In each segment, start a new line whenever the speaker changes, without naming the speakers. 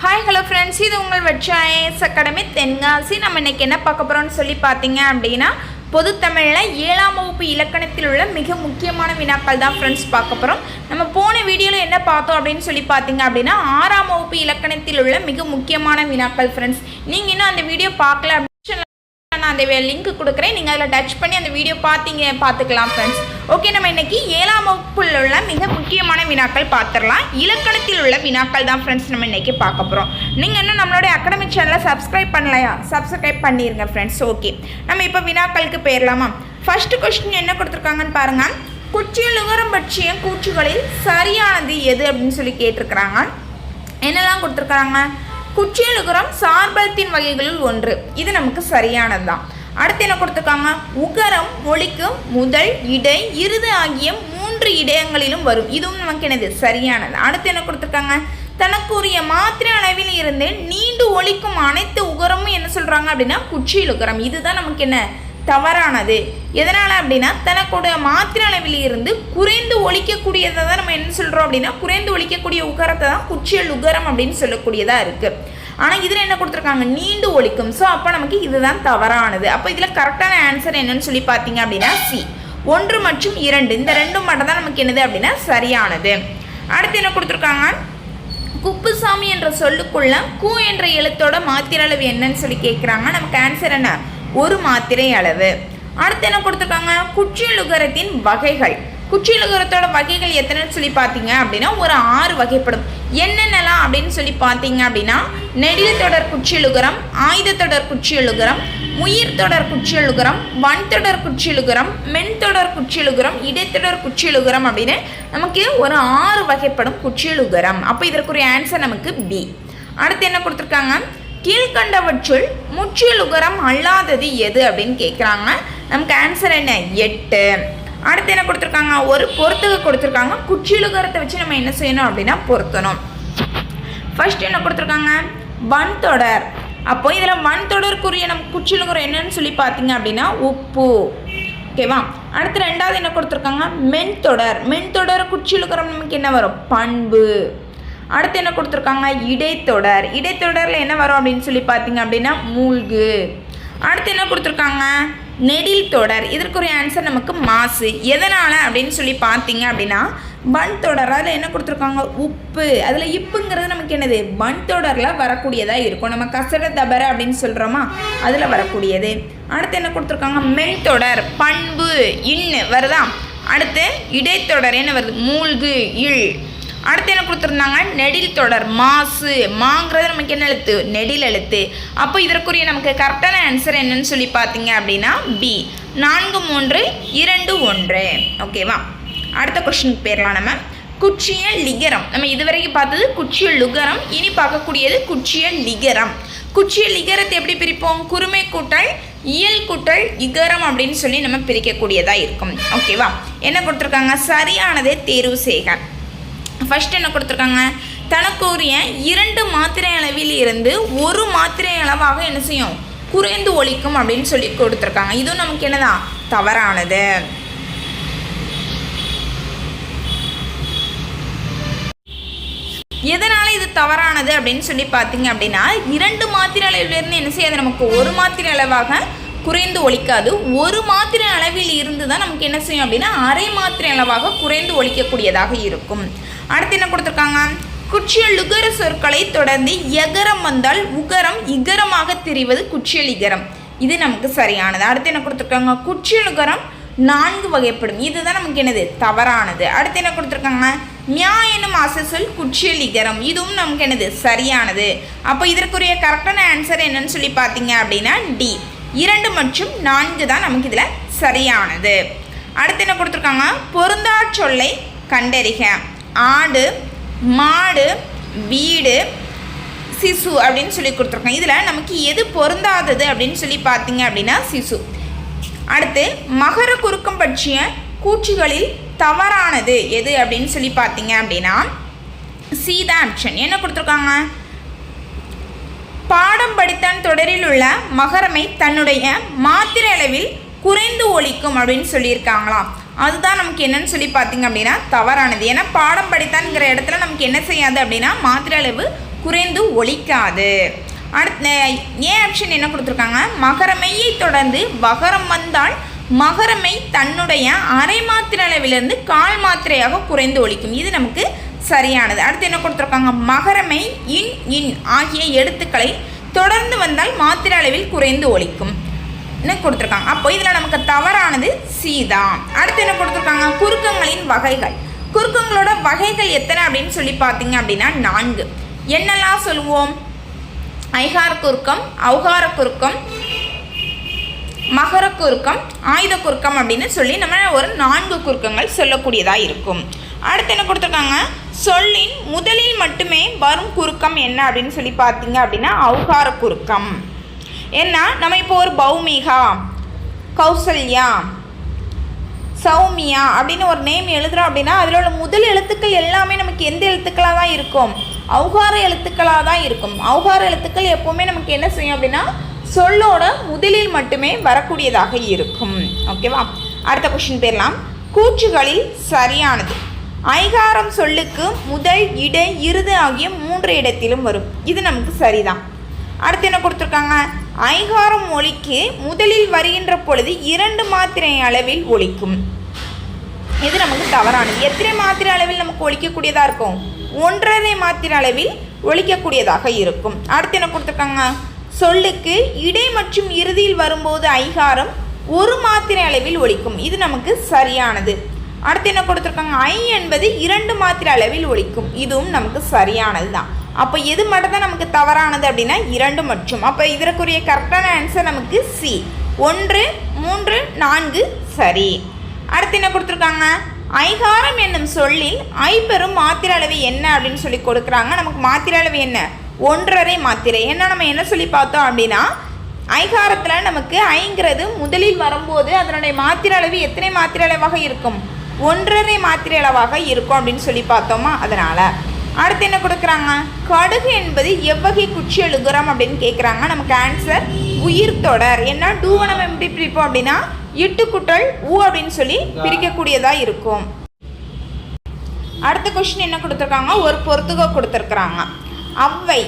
Hi hello friends, இது உங்கள் வெட்சாயஸ் academy Tenkasi. நம்ம இன்றைக்கி என்ன பார்க்க போகிறோம்னு சொல்லி பார்த்தீங்க அப்படின்னா, பொதுத்தமிழில் 7ஆம் வகுப்பு இலக்கணத்தில் உள்ள மிக முக்கியமான வினாக்கள் தான் ஃப்ரெண்ட்ஸ் பார்க்க போகிறோம். நம்ம போன வீடியோவில் என்ன பார்த்தோம் அப்படின்னு சொல்லி பார்த்தீங்க அப்படின்னா, 6ஆம் வகுப்பு இலக்கணத்தில் உள்ள மிக முக்கியமான வினாக்கள் ஃப்ரெண்ட்ஸ். நீங்கள் இன்னும் அந்த வீடியோ பார்க்கல அப்படின்னு நான் அந்த லிங்க் கொடுக்குறேன், நீங்கள் அதில் டச் பண்ணி அந்த வீடியோ பார்த்துக்கலாம் ஃப்ரெண்ட்ஸ். ஓகே, நம்ம இன்றைக்கி 7ஆம் வகுப்பில் உள்ள மிக முக்கியமான வினாக்கள் பார்த்துடலாம். இலக்கணத்தில் உள்ள வினாக்கள் தான் ஃப்ரெண்ட்ஸ் நம்ம இன்றைக்கி பார்க்க போகிறோம். நீங்கள் இன்னும் நம்மளுடைய அகாடமிக் சேனலை சப்ஸ்கிரைப் பண்ணலையா? சப்ஸ்கிரைப் பண்ணிடுங்க ஃப்ரெண்ட்ஸ். ஓகே, நம்ம இப்போ வினாக்களுக்கு போயிடலாமா? ஃபர்ஸ்ட் கொஸ்டின் என்ன கொடுத்துருக்காங்கன்னு பாருங்கள். குற்றியலுகரம் பற்றிய கூற்றுகளில் சரியானது எது அப்படின்னு சொல்லி கேட்டிருக்கிறாங்க. என்னெல்லாம் கொடுத்துருக்காங்க? குற்றியலுகரம் சார்பலத்தின் வகைகளில் ஒன்று, இது நமக்கு சரியானது தான். அடுத்து என்ன கொடுத்துருக்காங்க? உகரம் மொழிக்கு முதல், இடை, இறுதி ஆகிய 3 இடங்களிலும் வரும், இதுவும் நமக்கு என்னது? சரியானது. அடுத்து என்ன கொடுத்துருக்காங்க? தனக்குரிய மாத்திரை அளவில் இருந்து நீண்டு ஒழிக்கும் அனைத்து உகரமும் என்ன சொல்கிறாங்க அப்படின்னா குற்றியலுகரம். இதுதான் நமக்கு என்ன? தவறானது. எதனால் அப்படின்னா, தனக்குடைய மாத்திரை அளவில் இருந்து குறைந்து ஒழிக்கக்கூடியதை தான் நம்ம என்ன சொல்கிறோம் அப்படின்னா, குறைந்து ஒழிக்கக்கூடிய உகரத்தை தான் குற்றியல் உகரம் அப்படின்னு சொல்லக்கூடியதாக இருக்குது. ஆனால் இதில் என்ன கொடுத்துருக்காங்க? நீண்டு ஒழிக்கும். ஸோ அப்போ நமக்கு இதுதான் தவறானது. அப்போ இதில் கரெக்டான ஆன்சர் என்னன்னு சொல்லி பார்த்தீங்க அப்படின்னா சி, 1 மற்றும் 2, இந்த 2 மட்டும் தான் நமக்கு என்னது அப்படின்னா சரியானது. அடுத்து என்ன கொடுத்துருக்காங்க? குப்புசாமி என்ற சொல்லுக்குள்ள கு என்ற எழுத்தோட மாத்திரை அளவு என்னன்னு சொல்லி கேட்குறாங்க. நமக்கு ஆன்சர் என்ன? 1 மாத்திரை அளவு. அடுத்து என்ன கொடுத்துருக்காங்க? குற்றியலுகரத்தின் வகைகள். குற்றியலுகரத்தோட வகைகள் எத்தனைன்னு சொல்லி பார்த்தீங்க அப்படின்னா ஒரு 6 வகைப்படும். என்னென்னலாம் அப்படின்னு சொல்லி பார்த்தீங்க அப்படின்னா, நெடில் தொடர் குற்றியலுகரம், ஆயுத தொடர் குற்றியலுகரம், உயிர் தொடர் குற்றியலுகரம், வன்தொடர் குற்றியலுகரம், மென்தொடர் குற்றியலுகரம், இடைத்தொடர் குற்றியலுகரம் அப்படின்னு நமக்கு ஒரு 6 வகைப்படும் குற்றியலுகரம். அப்போ இதற்குரிய ஆன்சர் நமக்கு பி. அடுத்து என்ன கொடுத்துருக்காங்க? கீழ்கண்டவற்றுள் முற்றியலுகரம் அல்லாதது எது அப்படின்னு கேட்குறாங்க. நமக்கு ஆன்சர் என்ன? 8. அடுத்து என்ன கொடுத்துருக்காங்க? ஒரு பொறுத்துக கொடுத்துருக்காங்க. குற்றியலுகரத்தை வச்சு நம்ம என்ன செய்யணும் அப்படின்னா பொருத்தணும். ஃபர்ஸ்ட் என்ன கொடுத்துருக்காங்க? வன்தொடர். அப்போ இதில் வன்தொடருக்குரிய நம்ம குற்றியலுகரம் என்னன்னு சொல்லி பார்த்தீங்க அப்படின்னா உப்பு. ஓகேவா? அடுத்து 2வது என்ன கொடுத்துருக்காங்க? மென்தொடர். மென்தொடர் குற்றியலுகரம் நமக்கு என்ன வரும்? பண்பு. அடுத்து என்ன கொடுத்துருக்காங்க? இடைத்தொடர். இடைத்தொடரில் என்ன வரும் அப்படின்னு சொல்லி பார்த்தீங்க அப்படின்னா மூழ்கு. அடுத்து என்ன கொடுத்துருக்காங்க? நெடில் தொடர். இதற்குரிய ஆன்சர் நமக்கு மாசு. எதனால் அப்படின்னு சொல்லி பார்த்தீங்க அப்படின்னா வன்தொடர், அதில் என்ன கொடுத்துருக்காங்க? உப்பு. அதில் இப்புங்கிறது நமக்கு என்னது? வன்தொடரில் வரக்கூடியதாக இருக்கும். நம்ம கசட தபர அப்படின்னு சொல்கிறோமா, அதில் வரக்கூடியது. அடுத்து என்ன கொடுத்துருக்காங்க? மென்தொடர், பண்பு, இன்னு வருதா? அடுத்து இடைத்தொடர் என்ன வருது? மூழ்கு, இல். அடுத்து என்ன கொடுத்துருந்தாங்க? நெடில் தொடர், மாசு. மாங்கிறது நமக்கு என்ன எழுத்து? நெடில் எழுத்து. அப்போ இதற்குரிய நமக்கு கரெக்டான ஆன்சர் என்னன்னு சொல்லி பார்த்தீங்க அப்படின்னா பி, 4, 3, 2, 1. ஓகேவா? அடுத்த கொஸ்டினுக்கு போயிடலாம். நம்ம குற்றிய லிகரம். நம்ம இதுவரைக்கும் பார்த்தது குற்றிய லுகரம், இனி பார்க்கக்கூடியது குற்றிய லிகரம். குற்றிய லிகரத்தை எப்படி பிரிப்போம்? குறுமை கூட்டல் இயல் கூட்டல் இகரம் அப்படின்னு சொல்லி நம்ம பிரிக்கக்கூடியதாக இருக்கும். ஓகேவா? என்ன கொடுத்துருக்காங்க? சரியானதை தேர்வு செய்க. ஃபர்ஸ்ட் என்ன கொடுத்துருக்காங்க? தனக்குரிய 2 மாத்திரை அளவில் இருந்து 1 மாத்திரை அளவாக என்ன செய்யும்? குறைந்து ஒழிக்கும் அப்படின்னு சொல்லி கொடுத்துருக்காங்க. இதுவும் நமக்கு என்னதான்? தவறானது. எதனால இது தவறானது அப்படின்னு சொல்லி பார்த்தீங்க அப்படின்னா, 2 மாத்திரை அளவிலிருந்து என்ன செய்யாது? நமக்கு 1 மாத்திரை அளவாக குறைந்து ஒழிக்காது. 1 மாத்திரை அளவில் இருந்து தான் நமக்கு என்ன செய்யும் அப்படின்னா அரை மாத்திரை அளவாக குறைந்து ஒழிக்கக்கூடியதாக இருக்கும். அடுத்து என்ன கொடுத்துருக்காங்க? குற்றியல் லுகர சொற்களை தொடர்ந்து எகரம் வந்தால் உகரம் இகரமாக தெரிவது குற்றியல் இகரம். இது நமக்கு சரியானது. அடுத்து என்ன கொடுத்துருக்காங்க? குற்றியலுகரம் 4 வகைப்படும். இதுதான் நமக்கு என்னது? தவறானது. அடுத்து என்ன கொடுத்துருக்காங்க? ஞா எனும் அசைச்சொல் குற்றியல் இகரம். இதுவும் நமக்கு என்னது? சரியானது. அப்போ இதற்குரிய கரெக்டான ஆன்சர் என்னன்னு சொல்லி பார்த்தீங்க அப்படின்னா டி, 2 மற்றும் 4 தான் நமக்கு இதில் சரியானது. அடுத்து என்ன கொடுத்துருக்காங்க? பொருந்தா சொல்லை கண்டறிக. ஆடு, மாடு, வீடு, சிசு அப்படின்னு சொல்லி கொடுத்துருக்காங்க. இதில் நமக்கு எது பொருந்தாதது அப்படின்னு சொல்லி பார்த்தீங்க அப்படின்னா சிசு. அடுத்து மகர குறுக்கம் பற்றிய கூற்றுகளில் தவறானது எது அப்படின்னு சொல்லி பார்த்தீங்க அப்படின்னா சி தான் ஆப்ஷன். என்ன கொடுத்துருக்காங்க? பாடம் படித்தான் தொடரில் உள்ள மகரமை தன்னுடைய மாத்திரை அளவில் குறைந்து ஒழிக்கும் அப்படின்னு சொல்லியிருக்காங்களாம். அதுதான் நமக்கு என்னன்னு சொல்லி பார்த்தீங்க அப்படின்னா தவறானது. ஏன்னா பாடம் படித்தான்ங்கிற இடத்துல நமக்கு என்ன செய்யாது அப்படின்னா மாத்திரை அளவு குறைந்து ஒலிக்காது. அடுத்த ஏ ஆப்ஷன் என்ன கொடுத்துருக்காங்க, மகரமையை தொடர்ந்து வகரம் வந்தால் மகரமை தன்னுடைய அரை மாத்திரை அளவிலிருந்து கால் மாத்திரையாக குறைந்து ஒலிக்கும். இது நமக்கு சரியானது. அடுத்து என்ன கொடுத்துருக்காங்க, மகரமை இன் இன் ஆகிய எழுத்துக்களை தொடர்ந்து வந்தால் மாத்திரை அளவில் குறைந்து ஒலிக்கும் கொடுத்துருக்காங்க. அப்போ இதில் நமக்கு தவறானது சி தான். அடுத்து என்ன கொடுத்துருக்காங்க, குறுக்கங்களின் வகைகள். குறுக்கங்களோட வகைகள் எத்தனை அப்படின்னு சொல்லி பார்த்தீங்க அப்படின்னா 4. என்னெல்லாம் சொல்லுவோம், ஐகார குறுக்கம், ஔகார குறுக்கம், மகர குறுக்கம், ஆயுத குறுக்கம் அப்படின்னு சொல்லி நம்ம ஒரு 4 குறுக்கங்கள் சொல்லக்கூடியதாக இருக்கும். அடுத்து என்ன கொடுத்துருக்காங்க, சொல்லின் முதலில் மட்டுமே வரும் குறுக்கம் என்ன அப்படின்னு சொல்லி பார்த்தீங்க அப்படின்னா ஔகார குறுக்கம். ஏன்னா நம்ம இப்போ ஒரு பௌமிகா, கௌசல்யா, சௌமியா அப்படின்னு ஒரு நேம் எழுதுகிறோம் அப்படின்னா அதில் உள்ள முதல் எழுத்துக்கள் எல்லாமே நமக்கு எந்த எழுத்துக்களாக தான் இருக்கும், ஔகார எழுத்துக்களாக தான் இருக்கும். ஔகார எழுத்துக்கள் எப்போவுமே நமக்கு என்ன செய்யும் அப்படின்னா சொல்லோட முதலில் மட்டுமே வரக்கூடியதாக இருக்கும். ஓகேவா. அடுத்த கொஸ்டின் போயிடலாம். கூற்றுகளில் சரியானது. ஐகாரம் சொல்லுக்கு முதல், இடை, இறுதி ஆகிய 3 இடத்திலும் வரும். இது நமக்கு சரிதான். அடுத்து என்ன கொடுத்துருக்காங்க, ஐகாரம் ஒலிக்கு முதலில் வருகின்ற பொழுது 2 மாத்திரை அளவில் ஒலிக்கும். இது நமக்கு தவறானது. எத்தனை மாத்திரை அளவில் நமக்கு ஒலிக்கக்கூடியதாக இருக்கும், 1.5 மாத்திரை அளவில் ஒலிக்கக்கூடியதாக இருக்கும். அடுத்து என்ன கொடுத்துருக்காங்க, சொல்லுக்கு இடை மற்றும் இறுதியில் வரும்போது ஐகாரம் 1 மாத்திரை அளவில் ஒலிக்கும். இது நமக்கு சரியானது. அடுத்து என்ன கொடுத்துருக்காங்க, ஐ என்பது 2 மாத்திரை அளவில் ஒலிக்கும். இதுவும் நமக்கு சரியானது தான். அப்போ எது மட்டும் தான் நமக்கு தவறானது அப்படின்னா 2 மற்றும். அப்போ இதற்குரிய கரெக்டான ஆன்சர் நமக்கு சி 1, 3, 4 சரி. அடுத்து என்ன கொடுத்துருக்காங்க, ஐகாரம் என்னும் சொல்லில் ஐ பெறும் மாத்திரை அளவு என்ன அப்படின்னு சொல்லி கொடுக்குறாங்க. நமக்கு மாத்திரை அளவு என்ன, 1.5 மாத்திரை. ஏன்னா நம்ம என்ன சொல்லி பார்த்தோம் அப்படின்னா ஐகாரத்தில் நமக்கு ஐங்கிறது முதலில் வரும்போது அதனுடைய மாத்திரை அளவு எத்தனை மாத்திரை அளவாக இருக்கும், 1.5 மாத்திரை அளவாக இருக்கும் அப்படின்னு சொல்லி பார்த்தோமா, அதனால். அடுத்து என்ன கொடுக்குறாங்க, கடுகு என்பது எவ்வகை குச்சி எழுகுறம் அப்படின்னு கேட்குறாங்க. நமக்கு ஆன்சர் உயிர் தொடர். ஏன்னா டூவை நம்ம எப்படி பிரிப்போம் அப்படின்னா இட்டுக்குட்டல் ஊ அப்படின்னு சொல்லி பிரிக்கக்கூடியதாக இருக்கும். அடுத்த கொஸ்டின் என்ன கொடுத்துருக்காங்க, ஒரு பொறுத்துக கொடுத்துருக்குறாங்க. அவ்வை,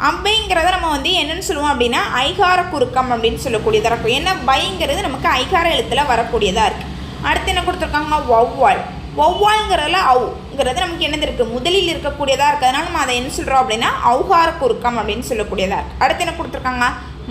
அவ்வைங்கிறத நம்ம என்னென்னு சொல்லுவோம் அப்படின்னா ஐகார குறுக்கம் அப்படின்னு சொல்லக்கூடியதாக இருக்கும். ஏன்னா பைங்கிறது நமக்கு ஐகார எழுத்தில் வரக்கூடியதாக இருக்குது. அடுத்து என்ன கொடுத்துருக்காங்க, வௌவால். வௌவால்ங்கிறதுல அவுங்கிறது நமக்கு என்னது இருக்குது, முதலில் இருக்கக்கூடியதாக இருக்குது. அதனால் நம்ம அதை என்ன சொல்கிறோம் அப்படின்னா ஔகார குறுக்கம் அப்படின்னு சொல்லக்கூடியதாக இருக்குது. அடுத்து என்ன கொடுத்துருக்காங்க,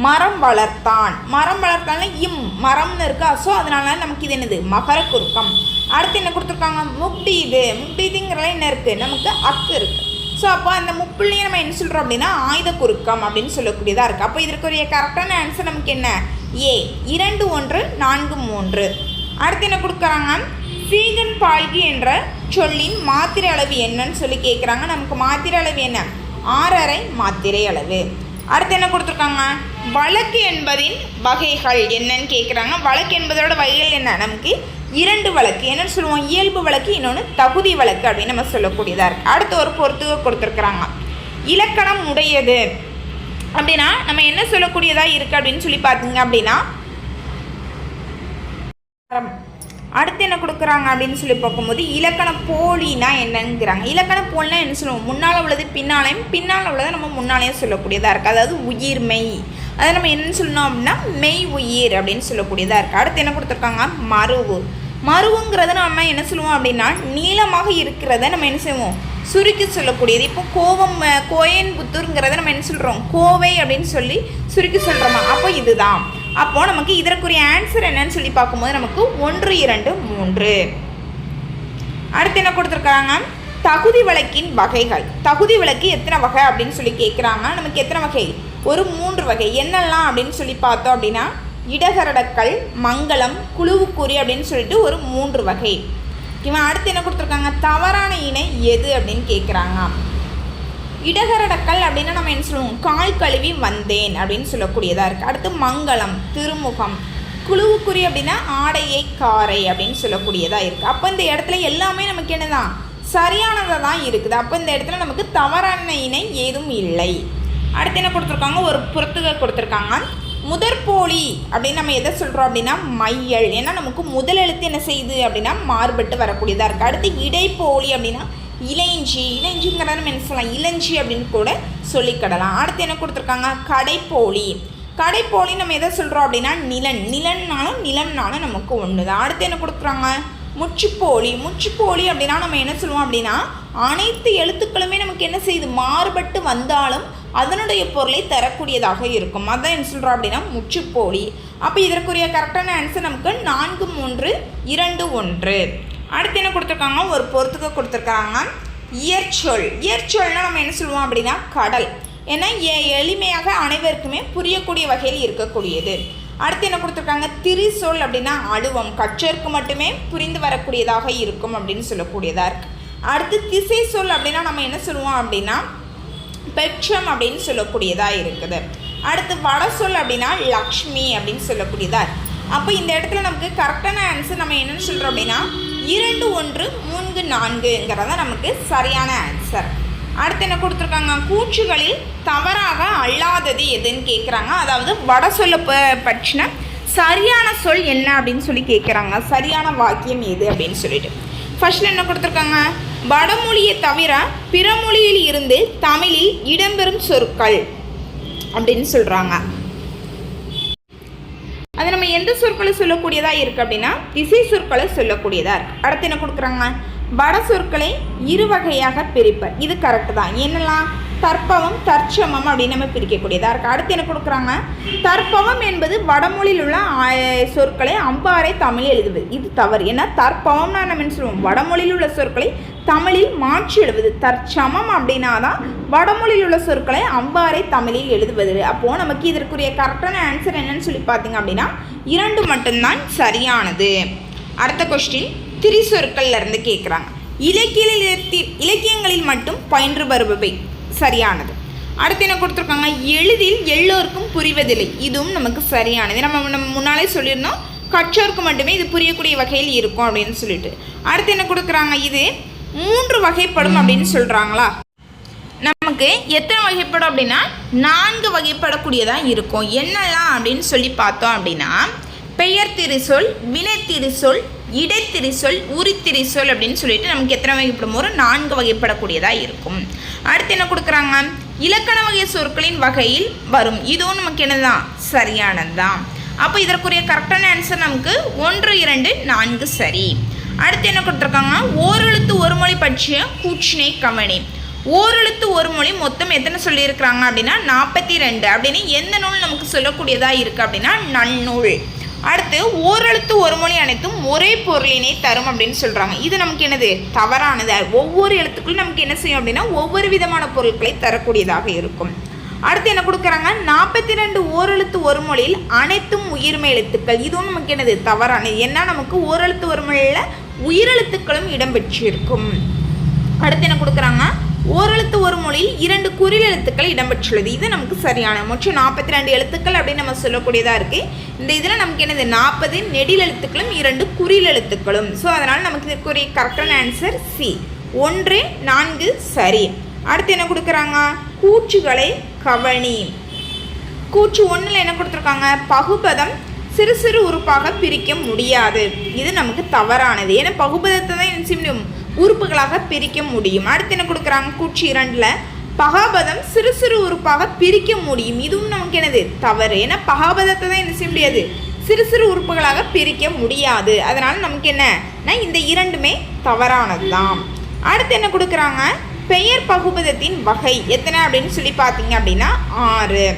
மரம் வளர்த்தான். மரம் வளர்த்தான இம் மரம்னு இருக்கா, ஸோ அதனால நமக்கு இது என்னது மகர குறுக்கம். அடுத்து என்ன கொடுத்துருக்காங்க, முக்டீது. முக்டீதுங்கிறதுல என்ன இருக்குது, நமக்கு அக்கு இருக்குது. ஸோ அப்போ அந்த முப்புள்ளையும் நம்ம என்ன சொல்கிறோம் அப்படின்னா ஆயுத குறுக்கம் அப்படின்னு சொல்லக்கூடியதாக இருக்குது. அப்போ இதற்குரிய கரெக்டான ஆன்சர் நமக்கு என்ன, ஏ 2, 1, 4, 3. அடுத்து என்ன கொடுக்குறாங்க, சீகன் பால்கி என்ற சொல்லின் மாத்திரை அளவு என்னன்னு சொல்லி கேட்குறாங்க. நமக்கு மாத்திரை அளவு என்ன, 6.5 மாத்திரை அளவு. அடுத்து என்ன கொடுத்துருக்காங்க, வழக்கு என்பதின் வகைகள் என்னன்னு கேட்குறாங்க. வழக்கு என்பதோட வகைகள் என்ன, நமக்கு 2 வழக்கு. என்னென்னு சொல்லுவோம், இயல்பு வழக்கு, இன்னொன்று தகுதி வழக்கு அப்படின்னு நம்ம சொல்லக்கூடியதாக இருக்குது. அடுத்து ஒரு பொறுத்துக கொடுத்துருக்குறாங்க. இலக்கணம் உடையது அப்படின்னா நம்ம என்ன சொல்லக்கூடியதாக இருக்குது அப்படின்னு சொல்லி பார்த்தீங்க அப்படின்னா அடுத்து என்ன கொடுக்குறாங்க அப்படின்னு சொல்லி பார்க்கும்போது இலக்கண போலினா என்னங்கிறாங்க. இலக்கண போலினா என்ன சொல்லுவோம், முன்னால் உள்ளது பின்னாலையும், பின்னால் உள்ளதை நம்ம முன்னாலேயும் சொல்லக்கூடியதாக இருக்குது. அதாவது உயிர்மெய், அதை நம்ம என்னென்னு சொல்லணும் அப்படின்னா மெய் உயிர் அப்படின்னு சொல்லக்கூடியதாக இருக்குது. அடுத்து என்ன கொடுத்துருக்காங்க, மருவு. மருவுங்கிறத நம்ம என்ன சொல்லுவோம் அப்படின்னா நீளமாக இருக்கிறத நம்ம என்ன செய்வோம் சுருக்கி சொல்லக்கூடியது. இப்போ கோயம்புத்தூருங்கிறத நம்ம என்ன சொல்கிறோம், கோவை அப்படின்னு சொல்லி சுருக்கி சொல்கிறோமா, அப்போ இதுதான். அப்போது நமக்கு இதற்குரிய ஆன்சர் என்னன்னு சொல்லி பார்க்கும்போது நமக்கு 1, 2, 3. அடுத்து என்ன கொடுத்துருக்காங்க, தகுதி வழக்கின் வகைகள். தகுதி வழக்கு எத்தனை வகை அப்படின்னு சொல்லி கேட்குறாங்க. நமக்கு எத்தனை வகை, ஒரு 3 வகை. என்னெல்லாம் அப்படின்னு சொல்லி பார்த்தோம் அப்படின்னா இடகரடக்கல், மங்களம், குழுவுக்குறி அப்படின்னு சொல்லிட்டு ஒரு 3 வகை. இவன் அடுத்து என்ன கொடுத்துருக்காங்க, தவறான இணை எது அப்படின்னு கேட்குறாங்க. இடகரடக்கல் அப்படின்னா நம்ம என்ன சொல்லுவோம், கால் கழுவி வந்தேன் அப்படின்னு சொல்லக்கூடியதாக இருக்குது. அடுத்து மங்களம், திருமுகம். குழுவுக்குறி அப்படின்னா ஆடையை காரை அப்படின்னு சொல்லக்கூடியதாக இருக்குது. அப்போ இந்த இடத்துல எல்லாமே நமக்கு என்னதான் சரியானதாக தான் இருக்குது. அப்போ இந்த இடத்துல நமக்கு தவறான இணை ஏதும் இல்லை. அடுத்து என்ன கொடுத்துருக்காங்க, ஒரு பொறுத்துக கொடுத்துருக்காங்க. முதற்போலி அப்படின்னு நம்ம எதை சொல்கிறோம் அப்படின்னா மையல். ஏன்னா நமக்கு முதல் எழுத்து என்ன செய்யுது அப்படின்னா மாறுபட்டு வரக்கூடியதாக இருக்குது. அடுத்து இடைப்போலி அப்படின்னா இளைஞ்சி, இளைஞ்சிங்கிறத நம்ம என்ன சொல்லலாம், இளஞ்சி அப்படின்னு கூட சொல்லிக்கிடலாம். அடுத்து என்ன கொடுத்துருக்காங்க, கடைப்போலி. கடைப்போலி நம்ம எதை சொல்கிறோம் அப்படின்னா நிலன், நிலம்னாலும் நமக்கு ஒன்று தான். அடுத்து என்ன கொடுக்குறாங்க, முச்சுப்போலி. முச்சுப்போலி அப்படின்னா நம்ம என்ன சொல்லுவோம் அப்படின்னா அனைத்து எழுத்துக்களுமே நமக்கு என்ன செய்யுது, மாறுபட்டு வந்தாலும் அதனுடைய பொருளை தரக்கூடியதாக இருக்கும். அதான் என்ன சொல்கிறோம் அப்படின்னா முச்சுப்போலி. அப்போ இதற்குரிய கரெக்டான ஆன்சர் நமக்கு 4, 3, 2, 1. அடுத்து என்ன கொடுத்துருக்காங்க, ஒரு பொறுத்துக்க கொடுத்துருக்காங்க இயற்சொல். இயற்சொல்னால் நம்ம என்ன சொல்லுவோம் அப்படின்னா கடல். ஏன்னா எளிமையாக அனைவருக்குமே புரியக்கூடிய வகையில் இருக்கக்கூடியது. அடுத்து என்ன கொடுத்துருக்காங்க, திரிசொல் அப்படின்னா அழுவம், கற்றோருக்கு மட்டுமே புரிந்து வரக்கூடியதாக இருக்கும் அப்படின்னு சொல்லக்கூடியதாக இருக்குது. அடுத்து திசை சொல் அப்படின்னா நம்ம என்ன சொல்லுவோம் அப்படின்னா பெட்சம் அப்படின்னு சொல்லக்கூடியதாக இருக்குது. அடுத்து வட சொல் அப்படின்னா லக்ஷ்மி அப்படின்னு சொல்லக்கூடியதாக இருக்குது. அப்போ இந்த இடத்துல நமக்கு கரெக்டான ஆன்சர் நம்ம என்னென்னு சொல்கிறோம் அப்படின்னா 2, 1, 3, 4ங்கிறத நமக்கு சரியான ஆன்சர். அடுத்து என்ன கொடுத்துருக்காங்க, கூற்றுகளில் தவறாக அல்லாதது எதுன்னு கேட்குறாங்க. அதாவது வட சொல்ல பற்றின சரியான சொல் என்ன அப்படின்னு சொல்லி கேட்குறாங்க. சரியான வாக்கியம் எது அப்படின்னு சொல்லிட்டு ஃபர்ஸ்ட்ல என்ன கொடுத்துருக்காங்க, வடமொழியை தவிர பிற மொழியில் இருந்து தமிழில் இடம்பெறும் சொற்கள் அப்படின்னு சொல்கிறாங்க. அது நம்ம எந்த சொற்களை சொல்லக்கூடியதாக இருக்குது அப்படின்னா திசை சொற்களை சொல்லக்கூடியதாக இருக்குது. அடுத்து என்ன கொடுக்குறாங்க, வட சொற்களை 2 வகையாக பிரிப்பர். இது கரெக்டு தான். என்னெல்லாம், தற்பவம், தற்சமம் அப்படின்னு நம்ம பிரிக்கக்கூடியதாக இருக்குது. அடுத்து என்ன கொடுக்குறாங்க, தற்பவம் என்பது வடமொழியில் உள்ள சொற்களை அம்பாறை தமிழில் எழுதுவது. இது தவறு. ஏன்னா தற்பவம்னா நம்ம என்ன சொல்லுவோம், வடமொழியில் உள்ள சொற்களை தமிழில் மாற்றி எழுதுவது. தற்சமம் அப்படின்னா தான் வடமொழியில் உள்ள சொற்களை அம்பாறை தமிழில் எழுதுவது. அப்போது நமக்கு இதற்குரிய கரெக்டான ஆன்சர் என்னன்னு சொல்லி பார்த்தீங்க அப்படின்னா 2 மட்டும்தான் சரியானது. அடுத்த கொஸ்டின் திரிசொற்கள்ல இருந்து கேட்குறாங்க. இலக்கியங்களில் மட்டும் பயின்று வருபவை சரியானது. அடுத்து என்ன கொடுத்துருக்காங்க, எளிதில் எல்லோருக்கும் புரிவதில்லை. இதுவும் நமக்கு சரியானது. நம்ம முன்னாலே சொல்லியிருந்தோம் கற்றோருக்கு மட்டுமே இது புரியக்கூடிய வகையில் இருக்கும் அப்படின்னு சொல்லிட்டு. அடுத்து என்ன கொடுக்குறாங்க, இது 3 வகைப்படும் அப்படின்னு சொல்கிறாங்களா. நமக்கு எத்தனை வகைப்படும் அப்படின்னா 4 வகைப்படக்கூடியதாக இருக்கும். என்னெல்லாம் அப்படின்னு சொல்லி பார்த்தோம் அப்படின்னா பெயர் திரிசொல், வினை திரிசொல், இடைத்திரிசொல், உரித்திரிசொல் அப்படின்னு சொல்லிட்டு நமக்கு எத்தனை வகைப்படும், ஒரு 4 வகைப்படக்கூடியதாக இருக்கும். அடுத்து என்ன கொடுக்குறாங்க, இலக்கண வகை சொற்களின் வகையில் வரும். இதுவும் நமக்கு என்னதான் சரியானது தான். அப்போ இதற்குரிய கரெக்டான ஆன்சர் நமக்கு 1, 2, 4 சரி. அடுத்து என்ன கொடுத்துருக்காங்க, ஓரெழுத்து ஒரு மொழி பற்றிய கூற்றினை கவனி. ஓரெழுத்து ஒரு மொழி மொத்தம் எத்தனை சொல்லியிருக்கிறாங்க அப்படின்னா 42 அப்படின்னு எந்த நூல் நமக்கு சொல்லக்கூடியதாக இருக்குது அப்படின்னா நன்னூல். அடுத்து ஓரெழுத்து ஒரு மொழி அனைத்தும் ஒரே பொருளினை தரும் அப்படின்னு சொல்கிறாங்க. இது நமக்கு என்னது, தவறானது. ஒவ்வொரு எழுத்துக்களும் நமக்கு என்ன செய்யும் அப்படின்னா ஒவ்வொரு விதமான பொருட்களை தரக்கூடியதாக இருக்கும். அடுத்து என்ன கொடுக்குறாங்க, 42 ஓரெழுத்து ஒரு மொழியில் அனைத்தும் உயிர்மை எழுத்துக்கள். இதுவும் நமக்கு என்னது, தவறானது. ஏன்னா நமக்கு ஓரெழுத்து ஒரு மொழியில் உயிரெழுத்துக்களும் இடம்பெற்றிருக்கும். அடுத்து என்ன கொடுக்குறாங்க, ஓரெழுத்து ஒரு மொழியில் 2 குறில் எழுத்துக்கள் இடம்பெற்றுள்ளது. இது நமக்கு சரியான. மொத்தம் 42 எழுத்துக்கள் அப்படின்னு நம்ம சொல்லக்கூடியதாக இருக்குது. இந்த இதில் நமக்கு என்னது 40 நெடில் எழுத்துக்களும் 2 குறில் எழுத்துக்களும். ஸோ அதனால் நமக்கு இதற்குரிய கரெக்டான ஆன்சர் சி, 1, 4 சரி. அடுத்து என்ன கொடுக்குறாங்க, கூற்றுகளை கவனி. கூற்று 1ல் என்ன கொடுத்துருக்காங்க, பகுபதம் சிறு சிறு உறுப்பாக பிரிக்க முடியாது. இது நமக்கு தவறானது. ஏன்னா பகுபதத்தை தான் என்ன செய்ய முடியும், உறுப்புகளாக பிரிக்க முடியும். அடுத்து என்ன கொடுக்குறாங்க, கூற்று 2ல் பகாபதம் சிறு சிறு உறுப்பாக பிரிக்க முடியும். இதுவும் நமக்கு என்னது, தவறு. ஏன்னா பகாபதத்தை தான் என்ன செய்ய முடியாது, சிறு சிறு உறுப்புகளாக பிரிக்க முடியாது. அதனால் நமக்கு என்னன்னா இந்த 2மே தவறானது தான். அடுத்து என்ன கொடுக்குறாங்க, பெயர் பகுபதத்தின் வகை எத்தனை அப்படின்னு சொல்லி பார்த்தீங்க அப்படின்னா 6.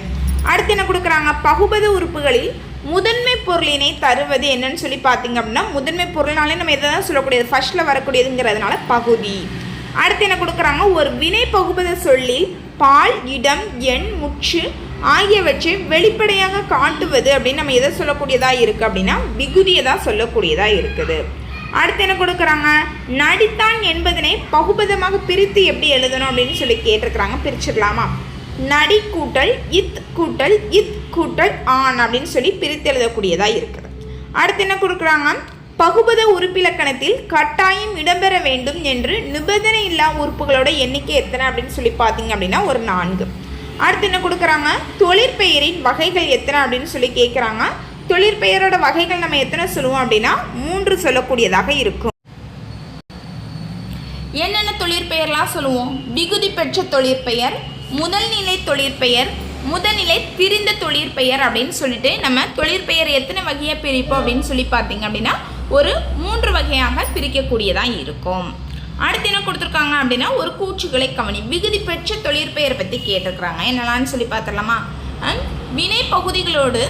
அடுத்து என்ன கொடுக்குறாங்க, பகுபத உறுப்புகளில் முதன்மை பொருளினை தருவது என்னன்னு சொல்லி பார்த்தீங்க அப்படின்னா முதன்மை பொருள்னாலே நம்ம எதை தான் சொல்லக்கூடியது, ஃபர்ஸ்ட்டில் வரக்கூடியதுங்கிறதுனால பகுதி. அடுத்து என்ன கொடுக்குறாங்க, ஒரு வினை பகுபத சொல்லில் பால், இடம், எண், முற்று ஆகியவற்றை வெளிப்படையாக காட்டுவது அப்படின்னு நம்ம எதை சொல்லக்கூடியதாக இருக்குது அப்படின்னா விகுதியை தான் சொல்லக்கூடியதாக இருக்குது. அடுத்து என்ன கொடுக்குறாங்க, நடித்தான் என்பதனை பகுபதமாக பிரித்து எப்படி எழுதணும் அப்படின்னு சொல்லி கேட்டிருக்கிறாங்க. பிரிச்சுக்கலாமா, நடி கூட்டல் இத் கூட்டல் இத் கூட்டல் ஆண் அப்படின்னு சொல்லி பிரித்து எழுதக்கூடியதாக இருக்குது. அடுத்து என்ன கொடுக்குறாங்க, பகுபத உறுப்பிலக்கணத்தில் கட்டாயம் இடம்பெற வேண்டும் என்று நிபந்தனை இல்லா உறுப்புகளோட எண்ணிக்கை எத்தனை அப்படின்னு சொல்லி பார்த்தீங்க அப்படின்னா ஒரு 4. அடுத்து என்ன கொடுக்குறாங்க, தொழிற்பெயரின் வகைகள் எத்தனை அப்படின்னு சொல்லி கேட்குறாங்க. தொழிற்பெயரோட வகைகள் நம்ம எத்தனை சொல்லுவோம் அப்படின்னா 3 சொல்லக்கூடியதாக இருக்கும். என்னென்ன தொழில் தொழிற்பெயர்லாம் சொல்லுவோம். விகுதி பெற்ற தொழிற்பெயர், முதல்நிலை தொழிற்பெயர், முதல்நிலை திரிந்த தொழிற்பெயர் அப்படின்னு சொல்லிட்டு நம்ம தொழிற்பெயர் எத்தனை வகையாக பிரிப்போம் அப்படின்னு சொல்லி பார்த்தீங்க அப்படின்னா ஒரு 3 வகையாக பிரிக்கக்கூடியதாக இருக்கும். அடுத்து என்ன கொடுத்துருக்காங்க அப்படின்னா ஒரு கூற்றுகளை கவனி. விகுதி பெற்ற தொழிற்பெயர் பற்றி கேட்டிருக்கிறாங்க. என்னெல்லாம்னு சொல்லி பார்த்துடலாமா? வினை பகுதிகளோடு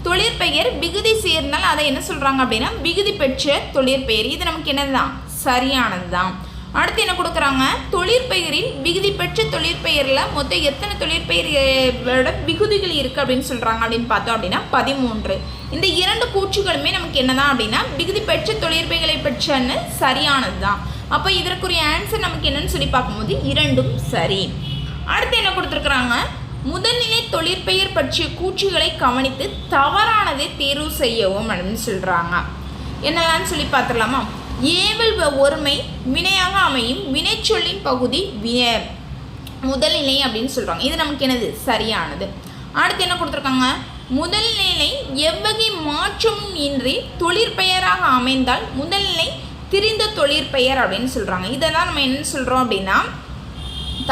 தொழிற்பெயர் விகுதி சேர்ந்தால் அதை என்ன சொல்கிறாங்க அப்படின்னா விகுதி பெற்ற தொழிற்பெயர். இது நமக்கு என்னதுதான்? சரியானது தான். அடுத்து என்ன கொடுக்குறாங்க? தொழிற்பெயரில் விகுதி பெற்ற தொழிற்பெயரில் மொத்தம் எத்தனை தொழிற்பெயரோட விகுதிகள் இருக்குது அப்படின்னு சொல்கிறாங்க அப்படின்னு பார்த்தோம் அப்படின்னா 13. இந்த 2 கூற்றுகளுமே நமக்கு என்னதான் அப்படின்னா விகுதி பெற்ற தொழிற்பெயர்களை பெற்றன்னு சரியானது தான். அப்போ இதற்குரிய ஆன்சர் நமக்கு என்னன்னு சொல்லி பார்க்கும்போது 2ம் சரி. அடுத்து என்ன கொடுத்துருக்குறாங்க? முதல்நிலை தொழிற்பெயர் பற்றிய கூற்றுகளை கவனித்து தவறானதை தேர்வு செய்யவும் அப்படின்னு சொல்கிறாங்க. என்னெல்லாம்னு சொல்லி பார்த்துடலாமா? ஏவல் ஒருமை வினையாக அமையும் வினைச்சொல்லின் பகுதி முதல்நிலை அப்படின்னு சொல்கிறாங்க. இது நமக்கு என்னது? சரியானது. அடுத்து என்ன கொடுத்துருக்காங்க? முதல்நிலை எவ்வகை மாற்றமும் இன்றி தொழிற்பெயராக அமைந்தால் முதல்நிலை திரிந்த தொழிற்பெயர் அப்படின்னு சொல்கிறாங்க. இதை தான் நம்ம என்ன சொல்கிறோம் அப்படின்னா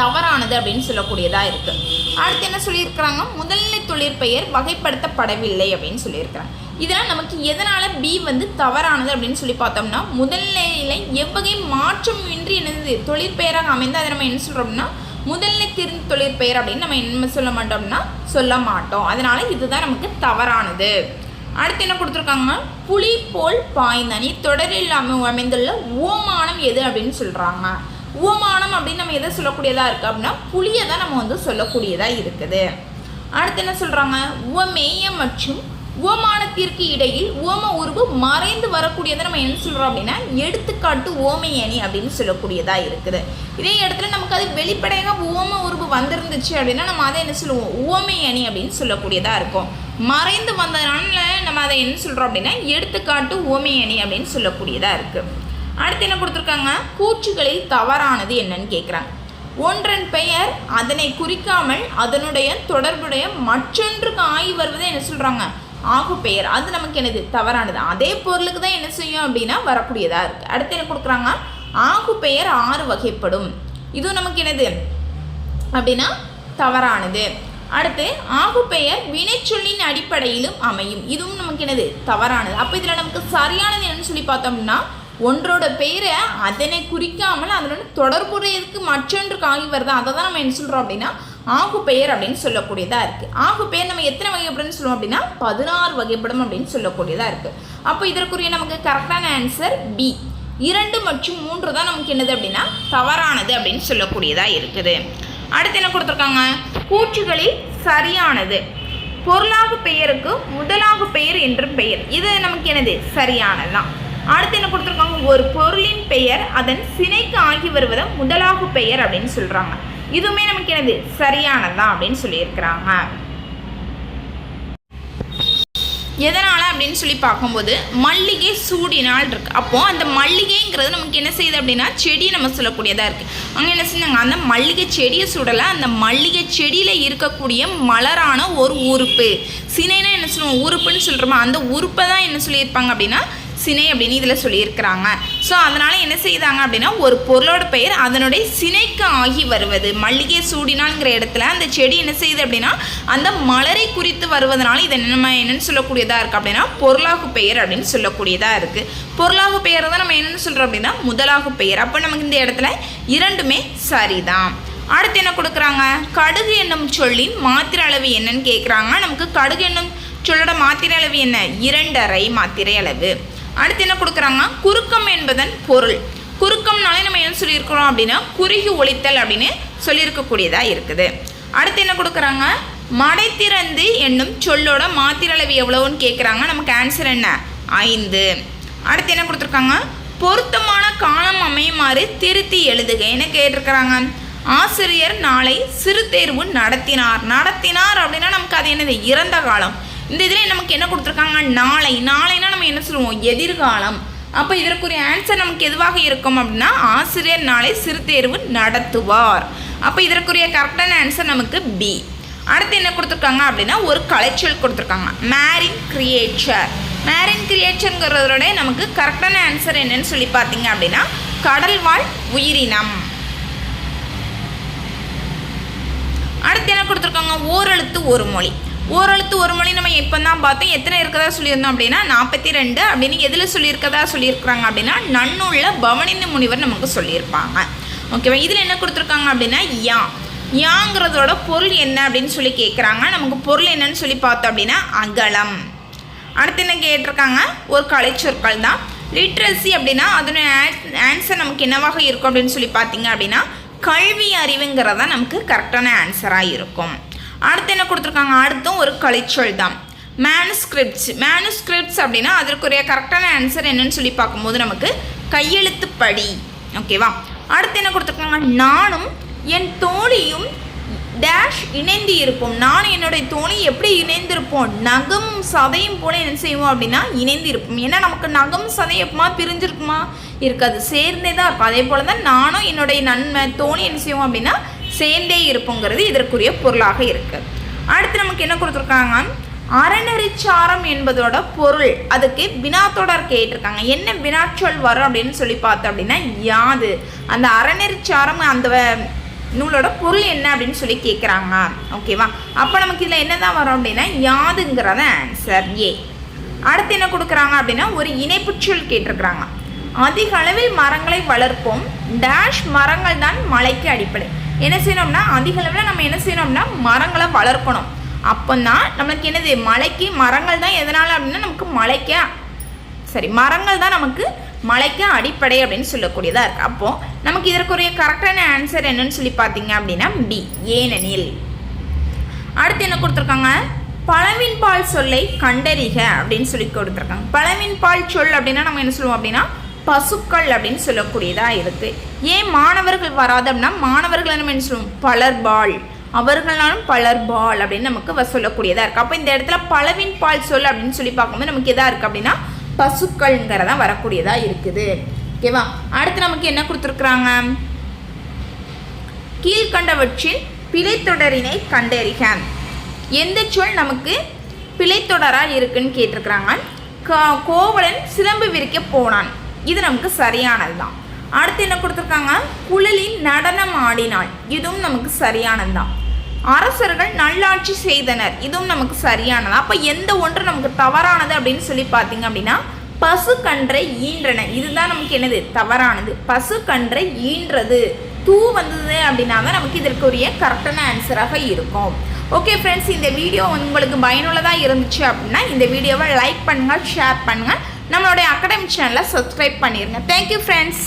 தவறானது அப்படின்னு சொல்லக்கூடியதாக இருக்குது. அடுத்து என்ன சொல்லியிருக்கிறாங்க? முதல்நிலை தொழிற்பெயர் வகைப்படுத்தப்படவில்லை அப்படின்னு சொல்லியிருக்கிறாங்க. இதெல்லாம் நமக்கு எதனால் பி தவறானது அப்படின்னு சொல்லி பார்த்தோம்னா முதல்நிலையில் எவ்வகை மாற்றம் இன்றி என்னது தொழிற்பெயராக அமைந்து அதை நம்ம என்ன சொல்கிறோம்னா முதல்நிலை திரிந்த தொழிற்பெயர் அப்படின்னு நம்ம என்ன சொல்ல மாட்டோம்னா சொல்ல மாட்டோம். அதனால் இதுதான் நமக்கு தவறானது. அடுத்து என்ன கொடுத்துருக்காங்க? புலி போல் பாய்ந்தான் இத்தொடரில் அமைந்துள்ள உவமானம் எது அப்படின்னு சொல்கிறாங்க. உவமானம் அப்படின்னு நம்ம எதை சொல்லக்கூடியதாக இருக்குது அப்படின்னா புலியை தான் நம்ம சொல்லக்கூடியதாக இருக்குது. அடுத்து என்ன சொல்கிறாங்க? உவமேயம் மற்றும் உவமானத்திற்கு இடையில் உவம உருவு மறைந்து வரக்கூடியதை நம்ம என்ன சொல்கிறோம் அப்படின்னா எடுத்துக்காட்டு ஓமை அணி அப்படின்னு சொல்லக்கூடியதாக இருக்குது. இதே இடத்துல நமக்கு அது வெளிப்படையாக உவம உருவு வந்திருந்துச்சு அப்படின்னா நம்ம அதை என்ன சொல்லுவோம்? உவமை அணி அப்படின்னு சொல்லக்கூடியதாக இருக்கும். மறைந்து வந்ததுனால நம்ம அதை என்ன சொல்கிறோம் அப்படின்னா எடுத்துக்காட்டு ஓமை அணி அப்படின்னு சொல்லக்கூடியதாக இருக்குது. அடுத்து என்ன கொடுத்துருக்காங்க? கூற்றுகளில் தவறானது என்னன்னு கேட்குறாங்க. ஒன்றன் பெயர் அதனை குறிக்காமல் அதனுடைய தொடர்புடைய மற்றொன்றுக்கு ஆகி வருவதை என்ன சொல்கிறாங்க? ஆகு பெயர். அது நமக்கு என்னது? தவறானது. அதே பொருளுக்கு தான் என்ன செய்யும் அப்படின்னா வரக்கூடியதாக இருக்குது. அடுத்து என்ன கொடுக்குறாங்க? ஆகு பெயர் 6 வகைப்படும். இதுவும் நமக்கு என்னது அப்படின்னா தவறானது. அடுத்து ஆகு பெயர் வினைச்சொல்லின் அடிப்படையிலும் அமையும். இதுவும் நமக்கு என்னது? தவறானது. அப்போ இதில் நமக்கு சரியானது என்னன்னு சொல்லி பார்த்தோம்னா ஒன்றோட பெயரை அதனை குறிக்காமல் அதனோட தொடர்புடையதுக்கு மற்றொன்றுக்கு ஆகி வருது. அதை தான் நம்ம என்ன சொல்கிறோம் அப்படின்னா ஆகு பெயர் அப்படின்னு சொல்லக்கூடியதாக இருக்குது. ஆகு பெயர் நம்ம எத்தனை வகைப்படும்னு சொல்லுவோம் அப்படின்னா 16 வகைப்படும் அப்படின்னு சொல்லக்கூடியதாக இருக்குது. அப்போ இதற்குரிய நமக்கு கரெக்டான ஆன்சர் பி. 2 மற்றும் 3 தான் நமக்கு என்னது அப்படின்னா தவறானது அப்படின்னு சொல்லக்கூடியதாக இருக்குது. அடுத்து என்ன கொடுத்துருக்காங்க? கூற்றுகளில் சரியானது பொருளாகு பெயருக்கு முதலாகு பெயர் என்றும் பெயர். இது நமக்கு என்னது? சரியானதுதான். அடுத்து என்ன கொடுத்துருக்காங்க? ஒரு பொருளின் பெயர் அதன் சினைக்கு ஆகி வருவதை முதலாகு பெயர் அப்படின்னு சொல்கிறாங்க. இதுவுமே நமக்கு என்னது? சரியானதுதான் அப்படின்னு சொல்லியிருக்கிறாங்க. எதனால் அப்படின்னு சொல்லி பார்க்கும்போது மல்லிகை சூடினால் இருக்குது. அப்போது அந்த மல்லிகைங்கிறது நமக்கு என்ன செய்யுது அப்படின்னா செடி நம்ம சொல்லக்கூடியதாக இருக்குது. அங்கே என்ன செஞ்சாங்க? அந்த மல்லிகை செடியை சுடலை, அந்த மல்லிகை செடியில் இருக்கக்கூடிய மலரான ஒரு உறுப்பு சினைனா என்ன சொல்லுவோம்? உறுப்புன்னு சொல்கிறோமா, அந்த உறுப்பை தான் என்ன சொல்லியிருப்பாங்க அப்படின்னா சினை அப்படின்னு இதில் சொல்லியிருக்கிறாங்க. ஸோ அதனால் என்ன செய்தாங்க அப்படின்னா ஒரு பொருளோட பெயர் அதனுடைய சினைக்கு ஆகி வருவது. மல்லிகை சூடினால்ங்கிற இடத்துல அந்த செடி என்ன செய்யுது அப்படின்னா அந்த மலரை குறித்து வருவதனால இதை நம்ம என்னென்னு சொல்லக்கூடியதாக இருக்குது அப்படின்னா பொருளாகு பெயர் அப்படின்னு சொல்லக்கூடியதாக இருக்குது. பொருளாகு பெயர் தான் நம்ம என்னென்னு சொல்கிறோம் அப்படின்னா முதலாகு பெயர். அப்போ நமக்கு இந்த இடத்துல 2மே சரிதான். அடுத்து என்ன கொடுக்குறாங்க? கடுகு என்னும் சொல்லின் மாத்திரை அளவு என்னன்னு கேட்குறாங்க. நமக்கு கடுகு என்னும் சொல்லோட மாத்திரை அளவு என்ன? 2½ மாத்திரை அளவு. அடுத்து என்ன கொடுக்குறாங்க? குறுக்கம் என்பதன் பொருள். குறுக்கம்னாலே நம்ம என்ன சொல்லியிருக்கிறோம் அப்படின்னா குறுகி ஒழித்தல் அப்படின்னு சொல்லியிருக்கக்கூடியதாக இருக்குது. அடுத்து என்ன கொடுக்குறாங்க? மடைத்திறந்து என்னும் சொல்லோட மாத்திரை அளவு எவ்வளோன்னு கேட்குறாங்க. நமக்கு ஆன்சர் என்ன? 5. அடுத்து என்ன கொடுத்துருக்காங்க? பொருத்தமான காலம் அமையுமாறு திருத்தி எழுதுக என்ன கேட்டிருக்கிறாங்க. ஆசிரியர் நாளை சிறு தேர்வு நடத்தினார் அப்படின்னா நமக்கு அது என்னது? இறந்த காலம். இந்த இதில் நமக்கு என்ன கொடுத்துருக்காங்க? நாளைனா நம்ம என்ன சொல்லுவோம்? எதிர்காலம். அப்போ இதற்குரிய ஆன்சர் நமக்கு எதுவாக இருக்கும் அப்படின்னா ஆசிரியர் நாளை சிறு தேர்வு நடத்துவார். அப்போ இதற்குரிய கரெக்டான ஆன்சர் நமக்கு பி. அடுத்து என்ன கொடுத்துருக்காங்க அப்படின்னா ஒரு கலைச்சொல் கொடுத்துருக்காங்க மேரின் கிரியேச்சர். மேரின் கிரியேச்சருங்கிறதோட நமக்கு கரெக்டான ஆன்சர் என்னன்னு சொல்லி பார்த்தீங்க அப்படின்னா கடல்வாழ் உயிரினம். அடுத்து என்ன கொடுத்துருக்காங்க, ஓரெழுத்து ஒரு மொழி. ஓரெழுத்து ஒரு மொழி நம்ம இப்போ தான் பார்த்தோம். எத்தனை இருக்கதா சொல்லியிருந்தோம் அப்படின்னா 42 அப்படின்னு. எதில் சொல்லியிருக்கதா சொல்லியிருக்கிறாங்க அப்படின்னா நன்னூல்ல பவனிந்த முனிவர் நமக்கு சொல்லியிருப்பாங்க. ஓகேவா. இதில் என்ன கொடுத்துருக்காங்க அப்படின்னா யா. யாங்கிறதோட பொருள் என்ன அப்படின்னு சொல்லி கேட்குறாங்க. நமக்கு பொருள் என்னன்னு சொல்லி பார்த்தோம் அப்படின்னா அகலம். அடுத்து என்ன கேட்டிருக்காங்க, ஒரு கலைச்சொற்கள் தான். லிட்ரஸி அப்படின்னா அதனுடைய ஆன்சர் நமக்கு என்னவாக இருக்கும் அப்படின்னு சொல்லி பார்த்தீங்க அப்படின்னா கல்வி அறிவுங்கிறதா நமக்கு கரெக்டான ஆன்சராக இருக்கும். அடுத்து என்ன கொடுத்துருக்காங்க, அடுத்தும் ஒரு கலைச்சொல் தான் மேனுஸ்கிரிப்ட்ஸ். மேனுஸ்கிரிப்ட்ஸ் அப்படின்னா அதற்குரிய கரெக்டான ஆன்சர் என்னன்னு சொல்லி பார்க்கும்போது நமக்கு கையெழுத்து படி. ஓகேவா. அடுத்து என்ன கொடுத்துருக்காங்க, நானும் என் தோழியும் டேஷ் இணைந்து இருப்போம். நானும் என்னுடைய தோழி எப்படி இணைந்திருப்போம், நகமும் சதையும் போல என்ன செய்வோம் அப்படின்னா இணைந்து இருப்போம். ஏன்னா நமக்கு நகம் சதை எப்பமா பிரிஞ்சிருக்குமா, இருக்காது, சேர்ந்தே தான் இருக்கும். அதே போல தான் நானும் என்னுடைய தோழி என்ன செய்வோம் அப்படின்னா சேர்ந்தே இருப்போங்கிறது இதற்குரிய பொருளாக இருக்கு. அடுத்து நமக்கு என்ன கொடுத்துருக்காங்க, அறநெறிச்சாரம் என்பதோட பொருள். அதுக்கு வினாத்தொடர் கேட்டிருக்காங்க. என்ன வினாச்சொல் வரும் அப்படின்னு சொல்லி பார்த்தோம் அப்படின்னா யாது. அந்த அறநெறிச்சாரம் அந்த நூலோட பொருள் என்ன அப்படின்னு சொல்லி கேட்குறாங்க. ஓகேவா. அப்போ நமக்கு இதில் என்ன தான் வரும் அப்படின்னா யாதுங்கிறத ஆன்சர் ஏ. அடுத்து என்ன கொடுக்குறாங்க அப்படின்னா ஒரு இணைப்புச்சொல் கேட்டிருக்கிறாங்க. அதிக அளவில் மரங்களை வளர்ப்போம் டேஷ் மரங்கள் தான் மழைக்கு அடிப்படை. என்ன செய்யணும்னா அதிக அளவில் நம்ம என்ன செய்யணும்னா மரங்களை வளர்க்கணும். அப்போ தான் நம்மளுக்கு என்னது மழைக்கு மரங்கள் தான் எதனால் அப்படின்னா நமக்கு மரங்கள் தான் நமக்கு மழைக்கு அடிப்படை அப்படின்னு சொல்லக்கூடியதாக இருக்குது. அப்போது நமக்கு இதற்குரிய கரெக்டான ஆன்சர் என்னன்னு சொல்லி பார்த்தீங்க அப்படின்னா பி, ஏனெனில். அடுத்து என்ன கொடுத்துருக்காங்க, பழவின் பால் சொல்லை கண்டறிக அப்படின்னு சொல்லி கொடுத்துருக்காங்க. பழவின் பால் சொல் அப்படின்னா நம்ம என்ன சொல்லுவோம் அப்படின்னா பசுக்கள் அப்படின்னு சொல்லக்கூடியதாக இருக்குது. ஏன் மாணவர்கள் வராது அப்படின்னா மாணவர்களை நம்ம என்ன சொல்லுவோம் பலர்பால், அவர்களாலும் பலர்பால் அப்படின்னு நமக்கு சொல்லக்கூடியதாக இருக்குது. அப்போ இந்த இடத்துல பழவின் பால் சொல் அப்படின்னு சொல்லி பார்க்கும்போது நமக்கு எதாக இருக்குது அப்படின்னா பசுக்கள்ங்கிறதா வரக்கூடியதாக இருக்குது. ஓகேவா. அடுத்து நமக்கு என்ன கொடுத்துருக்குறாங்க, கீழ்கண்டவற்றில் பிழைத்தொடரினை கண்டறிக. எந்த சொல் நமக்கு பிழைத்தொடராக இருக்குன்னு கேட்டிருக்கிறாங்க. கோவலன் சிலம்பு விரிக்க போனான். இது நமக்கு சரியானது தான். அடுத்து என்ன கொடுத்துருக்காங்க, குழலின் நடனம் ஆடினாள். இதுவும் நமக்கு சரியானது தான். அரசர்கள் நல்லாட்சி செய்தனர். இதுவும் நமக்கு சரியானது. அப்போ எந்த ஒன்று நமக்கு தவறானது அப்படின்னு சொல்லி பார்த்தீங்க அப்படின்னா பசு கன்றை ஈன்றன. இதுதான் நமக்கு என்னது தவறானது. பசு கன்றை ஈன்றது தூ வந்தது அப்படின்னா தான் நமக்கு இதற்குரிய கரெக்டான ஆன்சராக இருக்கும். ஓகே ஃப்ரெண்ட்ஸ், இந்த வீடியோ உங்களுக்கு பயனுள்ளதாக இருந்துச்சு அப்படின்னா இந்த வீடியோவை லைக் பண்ணுங்கள், ஷேர் பண்ணுங்கள், நம்மளுடைய அகாடமி சேனலை சப்ஸ்கிரைப் பண்ணிடுங்க. Thank you friends.